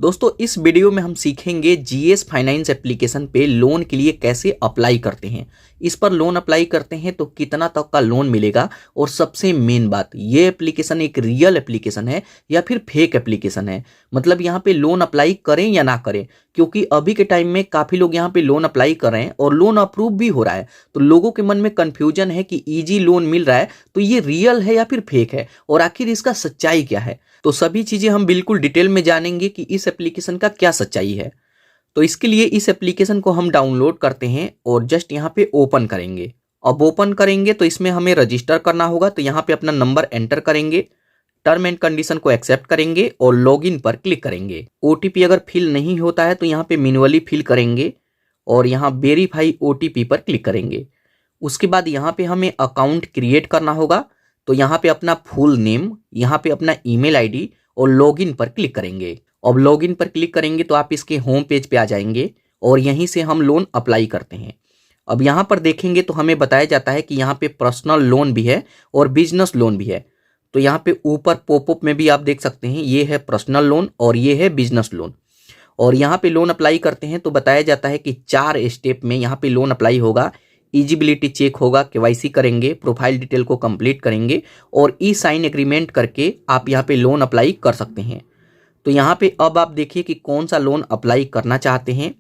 दोस्तों इस वीडियो में हम सीखेंगे जीएस फाइनेंस एप्लीकेशन पे लोन के लिए कैसे अप्लाई करते हैं। इस पर लोन अप्लाई करते हैं तो कितना तक का लोन मिलेगा, और सबसे मेन बात, ये एप्लीकेशन एक रियल एप्लीकेशन है या फिर फेक एप्लीकेशन है। मतलब यहाँ पे लोन अप्लाई करें या ना करें, क्योंकि अभी के टाइम में काफ़ी लोग यहाँ पे लोन अप्लाई कर रहे हैं और लोन अप्रूव भी हो रहा है। तो लोगों के मन में कन्फ्यूजन है कि ईजी लोन मिल रहा है तो ये रियल है या फिर फेक है, और आखिर इसका सच्चाई क्या है। तो सभी चीज़ें हम बिल्कुल डिटेल में जानेंगे कि इस एप्लीकेशन का क्या सच्चाई है। तो इसके लिए इस एप्लीकेशन को हम डाउनलोड करते हैं और जस्ट यहाँ पे ओपन करेंगे। अब ओपन करेंगे तो इसमें हमें रजिस्टर करना होगा, तो यहाँ पे अपना नंबर एंटर करेंगे, टर्म एंड कंडीशन को एक्सेप्ट करेंगे और लॉगिन पर क्लिक करेंगे। ओटीपी अगर फिल नहीं होता है तो यहाँ पे मैन्युअली फिल करेंगे और यहाँ वेरीफाई ओटीपी पर क्लिक करेंगे। उसके बाद यहाँ पे हमें अकाउंट क्रिएट करना होगा, तो यहाँ पे अपना फुल नेम, यहाँ पे अपना ईमेल आईडी और लॉगिन पर क्लिक करेंगे। अब लॉगिन पर क्लिक करेंगे तो आप इसके होम पेज पे आ जाएंगे और यहीं से हम लोन अप्लाई करते हैं। अब यहाँ पर देखेंगे तो हमें बताया जाता है कि यहाँ पे पर्सनल लोन भी है और बिजनेस लोन भी है। तो यहाँ पे ऊपर पॉपअप में भी आप देख सकते हैं, ये है पर्सनल लोन और ये है बिजनेस लोन। और यहाँ पे लोन अप्लाई करते हैं तो बताया जाता है कि 4 स्टेप में यहाँ पे लोन अप्लाई होगा। एलिजिबिलिटी चेक होगा, केवाईसी करेंगे, प्रोफाइल डिटेल को कंप्लीट करेंगे और ई साइन एग्रीमेंट करके आप यहाँ पे लोन अप्लाई कर सकते हैं। तो यहाँ पे अब आप देखिए कि कौन सा लोन अप्लाई करना चाहते हैं।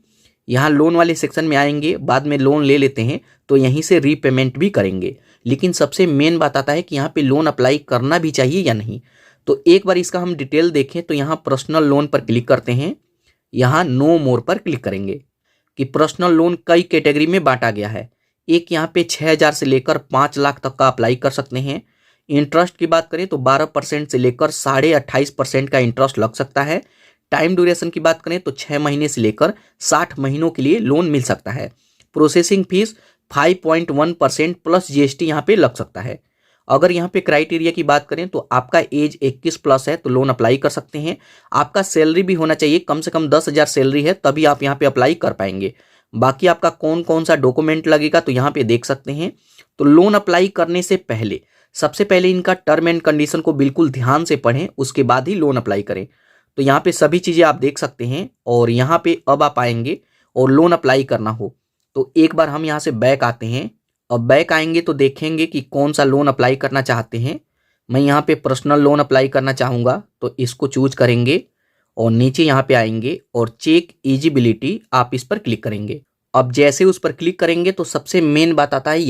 यहाँ लोन वाले सेक्शन में आएंगे, बाद में लोन ले लेते हैं तो यहीं से रीपेमेंट भी करेंगे। लेकिन सबसे मेन बात आता है कि यहाँ पे लोन अप्लाई करना भी चाहिए या नहीं। तो एक बार इसका हम डिटेल देखें तो यहाँ पर्सनल लोन पर क्लिक करते हैं, यहाँ नो मोर पर क्लिक करेंगे कि पर्सनल लोन कई कैटेगरी में बांटा गया है। एक यहाँ पे 6,000 से लेकर 5 लाख तक का अप्लाई कर सकते हैं। इंटरेस्ट की बात करें तो 12% से लेकर 28.5% का इंटरेस्ट लग सकता है। टाइम ड्यूरेशन की बात करें तो 6 महीने से लेकर 60 महीनों के लिए लोन मिल सकता है। प्रोसेसिंग फीस 5.1% प्लस जीएसटी यहाँ पे लग सकता है। अगर यहाँ पे क्राइटेरिया की बात करें तो आपका एज 21 प्लस है तो लोन अप्लाई कर सकते हैं। आपका सैलरी भी होना चाहिए, कम से कम 10,000 सैलरी है तभी आप यहाँ पे अप्लाई कर पाएंगे। बाकी आपका कौन कौन सा डॉक्यूमेंट लगेगा तो यहाँ पे देख सकते हैं। तो लोन अप्लाई करने से पहले सबसे पहले इनका टर्म एंड कंडीशन को बिल्कुल ध्यान से पढ़ें, उसके बाद ही लोन अप्लाई करें। तो यहाँ पे सभी चीज़ें आप देख सकते हैं और यहाँ पे अब आप आएंगे और लोन अप्लाई करना हो तो एक बार हम यहाँ से बैक आते हैं। अब बैक आएंगे तो देखेंगे कि कौन सा लोन अप्लाई करना चाहते हैं। मैं यहाँ पे पर्सनल लोन अप्लाई करना चाहूँगा तो इसको चूज करेंगे और नीचे यहाँ पे आएंगे और चेक एलिजिबिलिटी आप इस पर क्लिक करेंगे। अब जैसे उस पर क्लिक करेंगे तो सबसे मेन बात आता है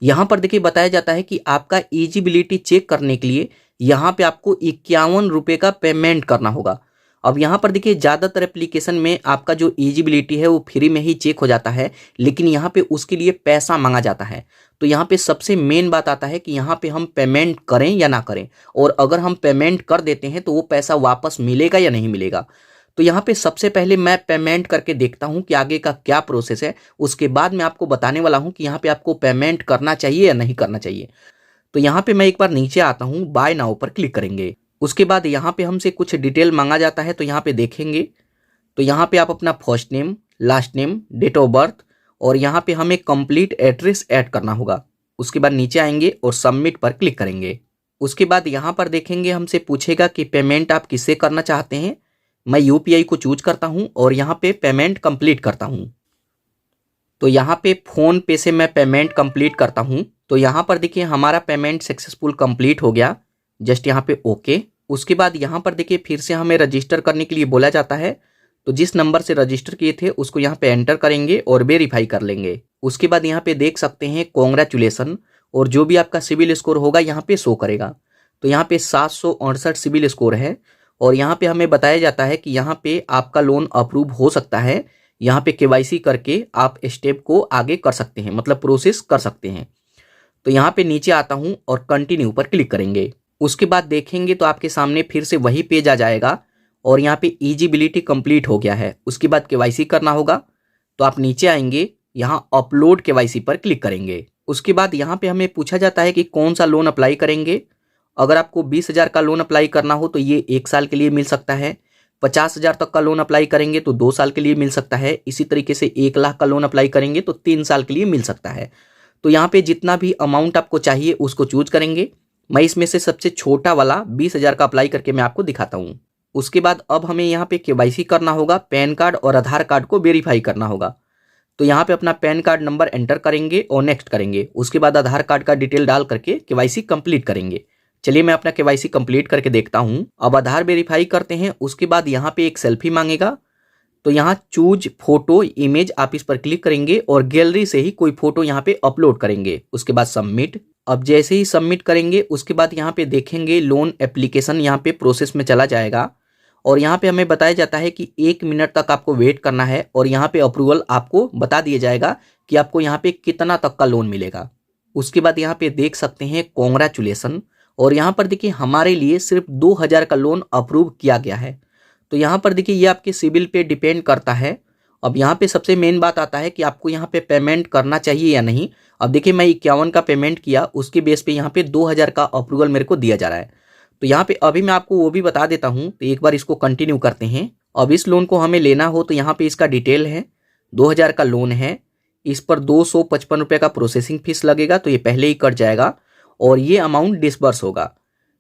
यहाँ पर देखिए बताया जाता है कि आपका एलिजिबिलिटी चेक करने के लिए यहाँ पे आपको 51 रुपये का पेमेंट करना होगा। अब यहाँ पर देखिए ज़्यादातर एप्लीकेशन में आपका जो एलिजिबिलिटी है वो फ्री में ही चेक हो जाता है, लेकिन यहाँ पे उसके लिए पैसा मांगा जाता है। तो यहाँ पे सबसे मेन बात आता है कि यहाँ पे हम पेमेंट करें या ना करें, और अगर हम पेमेंट कर देते हैं तो वो पैसा वापस मिलेगा या नहीं मिलेगा। तो यहाँ पे सबसे पहले मैं पेमेंट करके देखता हूँ कि आगे का क्या प्रोसेस है, उसके बाद मैं आपको बताने वाला हूँ कि यहाँ पे आपको पेमेंट करना चाहिए या नहीं करना चाहिए। तो यहाँ पे मैं एक बार नीचे आता हूँ, बाय नाउ पर क्लिक करेंगे। उसके बाद यहाँ पे हमसे कुछ डिटेल मांगा जाता है तो यहाँ पे देखेंगे तो यहाँ पे आप अपना first name, last name, date of birth और यहाँ पे हमें कंप्लीट एड्रेस ऐड करना होगा। उसके बाद नीचे आएंगे और सबमिट पर क्लिक करेंगे। उसके बाद यहाँ पर देखेंगे हमसे पूछेगा कि पेमेंट आप किससे करना चाहते हैं। मैं यूपीआई को चूज करता हूँ और यहाँ पे पेमेंट कंप्लीट करता हूँ। तो यहाँ पे फ़ोन पे से मैं पेमेंट कंप्लीट करता हूँ। तो यहाँ पर देखिए हमारा पेमेंट सक्सेसफुल कंप्लीट हो गया, जस्ट यहाँ पे ओके। उसके बाद यहाँ पर देखिए फिर से हमें रजिस्टर करने के लिए बोला जाता है, तो जिस नंबर से रजिस्टर किए थे उसको यहाँ पे एंटर करेंगे और वेरीफाई कर लेंगे। उसके बाद यहाँ पे देख सकते हैं कॉन्ग्रेचुलेसन, और जो भी आपका सिविल स्कोर होगा यहाँ पे शो करेगा। तो यहाँ पे 768 सिविल स्कोर है और यहाँ पे हमें बताया जाता है कि यहाँ पे आपका लोन अप्रूव हो सकता है। यहाँ पे केवाईसी करके आप स्टेप को आगे कर सकते हैं, मतलब प्रोसेस कर सकते हैं। तो यहाँ पे नीचे आता हूँ और कंटिन्यू पर क्लिक करेंगे। उसके बाद देखेंगे तो आपके सामने फिर से वही पेज आ जाएगा और यहाँ पे एलिजिबिलिटी कंप्लीट हो गया है। उसके बाद केवाईसी करना होगा, तो आप नीचे आएंगे, यहाँ अपलोड केवाईसी पर क्लिक करेंगे। उसके बाद यहाँ पे हमें पूछा जाता है कि कौन सा लोन अप्लाई करेंगे। अगर आपको 20,000 का लोन अप्लाई करना हो तो ये 1 साल के लिए मिल सकता है। 50,000 तक का लोन अप्लाई करेंगे तो 2 साल के लिए मिल सकता है। इसी तरीके से 1 लाख का लोन अप्लाई करेंगे तो 3 साल के लिए मिल सकता है। तो यहाँ पे जितना भी अमाउंट आपको चाहिए उसको चूज करेंगे। मैं इसमें से सबसे छोटा वाला 20,000 का अप्लाई करके मैं आपको दिखाता हूँ। उसके बाद अब हमें यहाँ पे केवाईसी करना होगा, पैन कार्ड और आधार कार्ड को वेरीफाई करना होगा। तो यहाँ पे अपना पैन कार्ड नंबर एंटर करेंगे और नेक्स्ट करेंगे। उसके बाद आधार कार्ड का डिटेल डाल करके केवाईसी कंप्लीट करेंगे। चलिए मैं अपना केवाईसी कंप्लीट करके देखता हूँ। अब आधार वेरीफाई करते हैं। उसके बाद यहाँ पे एक सेल्फी मांगेगा, तो यहाँ चूज फोटो इमेज आप इस पर क्लिक करेंगे और गैलरी से ही कोई फोटो यहाँ पे अपलोड करेंगे। उसके बाद सबमिट। अब जैसे ही सबमिट करेंगे उसके बाद यहाँ पे देखेंगे लोन एप्लीकेशन यहाँ पे प्रोसेस में चला जाएगा और यहाँ पे हमें बताया जाता है कि 1 मिनट तक आपको वेट करना है और यहाँ पे अप्रूवल आपको बता दिया जाएगा कि आपको यहाँ पे कितना तक का लोन मिलेगा। उसके बाद यहाँ पे देख सकते हैं कॉन्ग्रेचुलेसन, और यहाँ पर देखिए हमारे लिए सिर्फ 2000 का लोन अप्रूव किया गया है। तो यहाँ पर देखिए ये आपके सिबिल पे डिपेंड करता है। अब यहाँ पे सबसे मेन बात आता है कि आपको यहाँ पे पेमेंट करना चाहिए या नहीं। अब देखिए मैं 51 का पेमेंट किया, उसके बेस पे यहाँ पे 2000 का अप्रूवल मेरे को दिया जा रहा है। तो यहाँ पे अभी मैं आपको वो भी बता देता हूँ। तो एक बार इसको कंटिन्यू करते हैं। अब इस लोन को हमें लेना हो तो यहाँ पे इसका डिटेल है, 2000 का लोन है, इस पर 255 रुपये का प्रोसेसिंग फीस लगेगा, तो ये पहले ही कट जाएगा और ये अमाउंट डिसबर्स होगा।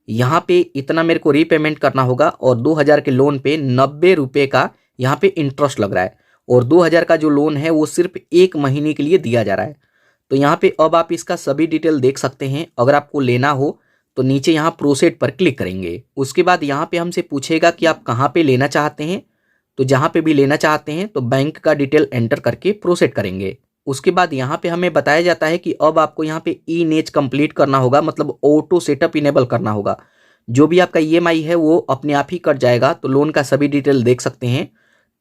यहाँ पे इतना मेरे को रीपेमेंट करना होगा और 2000 के लोन पे 90 रुपये का यहाँ पे इंटरेस्ट लग रहा है और 2000 का जो लोन है वो सिर्फ 1 महीने के लिए दिया जा रहा है। तो यहाँ पे अब आप इसका सभी डिटेल देख सकते हैं। अगर आपको लेना हो तो नीचे यहाँ प्रोसीड पर क्लिक करेंगे। उसके बाद यहाँ पे हमसे पूछेगा कि आप कहाँ पे लेना चाहते हैं। तो जहाँ पे भी लेना चाहते हैं तो बैंक का डिटेल एंटर करके प्रोसीड करेंगे। उसके बाद यहाँ पे हमें बताया जाता है कि अब आपको यहाँ पे ई नेज कंप्लीट करना होगा, मतलब ऑटो सेटअप इनेबल करना होगा। जो भी आपका ईएमआई है वो अपने आप ही कट जाएगा। तो लोन का सभी डिटेल देख सकते हैं।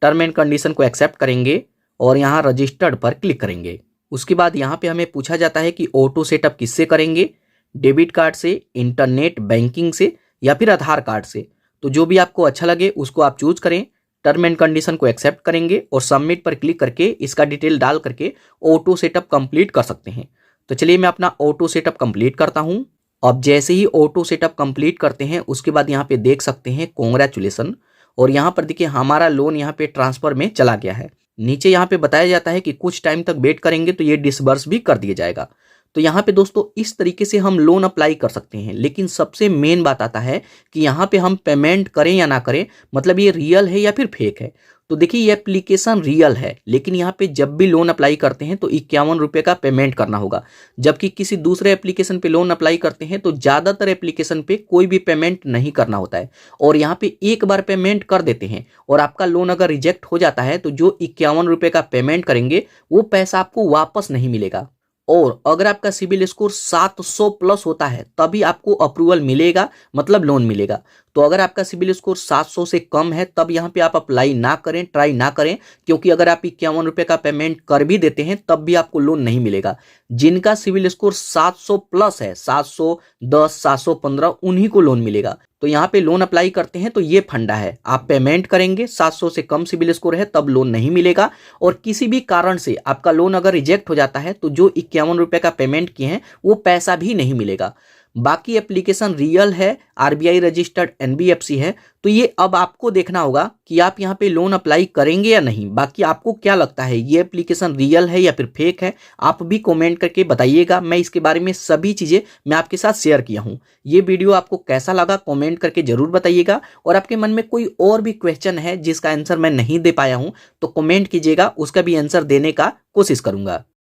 टर्म एंड कंडीशन को एक्सेप्ट करेंगे और यहाँ रजिस्टर्ड पर क्लिक करेंगे। उसके बाद यहाँ पे हमें पूछा जाता है कि ऑटो सेटअप किससे करेंगे, डेबिट कार्ड से, इंटरनेट बैंकिंग से या फिर आधार कार्ड से। तो जो भी आपको अच्छा लगे उसको आप चूज करें। टर्म एंड कंडीशन को एक्सेप्ट करेंगे और सबमिट पर क्लिक करके इसका डिटेल डाल करके ऑटो सेटअप कंप्लीट कर सकते हैं। तो चलिए मैं अपना ऑटो सेटअप कंप्लीट करता हूं। अब जैसे ही ऑटो सेटअप कंप्लीट करते हैं उसके बाद यहाँ पे देख सकते हैं कॉन्ग्रेचुलेसन, और यहाँ पर देखिए हमारा लोन यहाँ पे ट्रांसफर में चला गया है। नीचे यहाँ पे बताया जाता है कि कुछ टाइम तक वेट करेंगे तो ये डिसबर्स भी कर दिया जाएगा। तो यहाँ पे दोस्तों इस तरीके से हम लोन अप्लाई कर सकते हैं। लेकिन सबसे मेन बात आता है कि यहाँ पे हम पेमेंट करें या ना करें, मतलब ये रियल है या फिर फेक है। तो देखिए ये एप्लीकेशन रियल है, लेकिन यहाँ पे जब भी लोन अप्लाई करते हैं तो 51 रुपये का पेमेंट करना होगा। जबकि किसी दूसरे एप्लीकेशन पे लोन अप्लाई करते हैं तो ज़्यादातर एप्लीकेशन पे कोई भी पेमेंट नहीं करना होता है और यहाँ पे एक बार पेमेंट कर देते हैं और आपका लोन अगर रिजेक्ट हो जाता है तो जो 51 रुपये का पेमेंट करेंगे वो पैसा आपको वापस नहीं मिलेगा। और अगर आपका सिबिल स्कोर 700 प्लस होता है तभी आपको अप्रूवल मिलेगा, मतलब लोन मिलेगा। तो अगर आपका सिबिल स्कोर 700 से कम है तब यहाँ पे आप अप्लाई ना करें, ट्राई ना करें, क्योंकि अगर आप 51 रुपये का पेमेंट कर भी देते हैं तब भी आपको लोन नहीं मिलेगा। जिनका सिबिल स्कोर 700 प्लस है, 710, 715, उन्हीं को लोन मिलेगा। तो यहाँ पे लोन अप्लाई करते हैं तो ये फंडा है, आप पेमेंट करेंगे, 700 से कम सिबिल स्कोर है तब लोन नहीं मिलेगा। और किसी भी कारण से आपका लोन अगर रिजेक्ट हो जाता है तो जो 51 रुपये का पेमेंट किए हैं वो पैसा भी नहीं मिलेगा। बाकी एप्लीकेशन रियल है, आरबीआई रजिस्टर्ड एनबीएफसी है। तो ये अब आपको देखना होगा कि आप यहाँ पे लोन अप्लाई करेंगे या नहीं। बाकी आपको क्या लगता है, ये एप्लीकेशन रियल है या फिर फेक है, आप भी कमेंट करके बताइएगा। मैं इसके बारे में सभी चीज़ें मैं आपके साथ शेयर किया हूँ। ये वीडियो आपको कैसा लगा कमेंट करके जरूर बताइएगा। और आपके मन में कोई और भी क्वेश्चन है जिसका आंसर मैं नहीं दे पाया हूँ तो कमेंट कीजिएगा, उसका भी आंसर देने का कोशिश करूंगा।